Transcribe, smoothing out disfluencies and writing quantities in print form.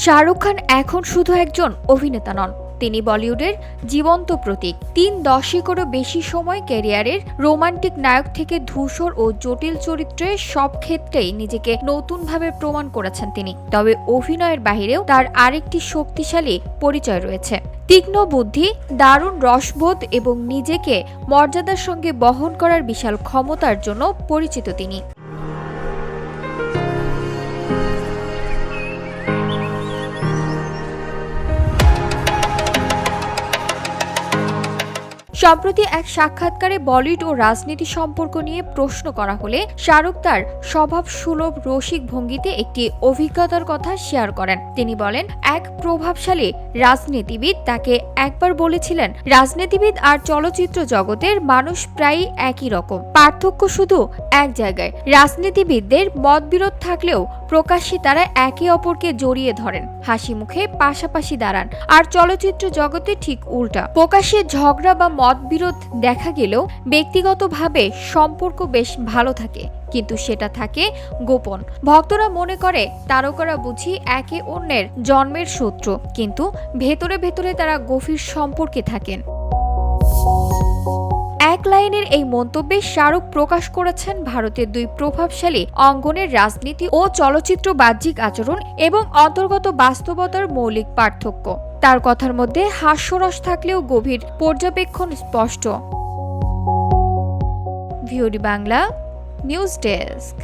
শাহরুখ খান এখন শুধু একজন অভিনেতা নন, তিনি বলিউডের জীবন্ত প্রতীক। 3 দশকেরও বেশি সময় ক্যারিয়ারের রোমান্টিক নায়ক থেকে ধূসর ও জটিল চরিত্রে সব ক্ষেত্রেই নিজেকে নতুনভাবে প্রমাণ করেছেন তিনি। তবে অভিনয়ের বাহিরেও তার আরেকটি শক্তিশালী পরিচয় রয়েছে। তীক্ষ্ণ বুদ্ধি, দারুণ রসবোধ এবং নিজেকে মর্যাদার সঙ্গে বহন করার বিশাল ক্ষমতার জন্য পরিচিত তিনি। সম্প্রতি এক সাক্ষাৎকারে বলিউড ও রাজনীতি সম্পর্ক নিয়ে প্রশ্ন করা হলে শাহরুখ তার স্বভাব সুলভ রসিক ভঙ্গিতে একটি অভিজ্ঞতার কথা শেয়ার করেন। তিনি বলেন, এক প্রভাবশালী রাজনীতিবিদ তাকে একবার বলেছিলেন, রাজনীতিবিদ আর চলচ্চিত্র জগতের মানুষ প্রায় একই রকম, পার্থক্য শুধু এক জায়গায়। রাজনীতিবিদদের মতবিরোধ থাকলেও প্রকাশ্যে তারা একে অপরকে জড়িয়ে ধরেন, হাসি মুখে পাশাপাশি দাঁড়ান। আর চলচ্চিত্র জগতে ঠিক উল্টা, প্রকাশ্যে ঝগড়া বা মতবিরোধ দেখা গেলেও ব্যক্তিগতভাবে সম্পর্ক বেশ ভালো থাকে, কিন্তু সেটা থাকে গোপন। ভক্তরা মনে করে তারকারা বুঝি একে অন্যের জন্মের শত্রু, কিন্তু ভেতরে ভেতরে তারা গভীর সম্পর্কে থাকেন। এক লাইনের এই মন্তব্যে শাহরুখ প্রকাশ করেছেন ভারতের দুই প্রভাবশালী অঙ্গনের রাজনীতি ও চলচ্চিত্র বাহ্যিক আচরণ এবং অন্তর্গত বাস্তবতার মৌলিক পার্থক্য। তার কথার মধ্যে হাস্যরস থাকলেও গভীর পর্যবেক্ষণ স্পষ্ট। VOD Bangla news desk.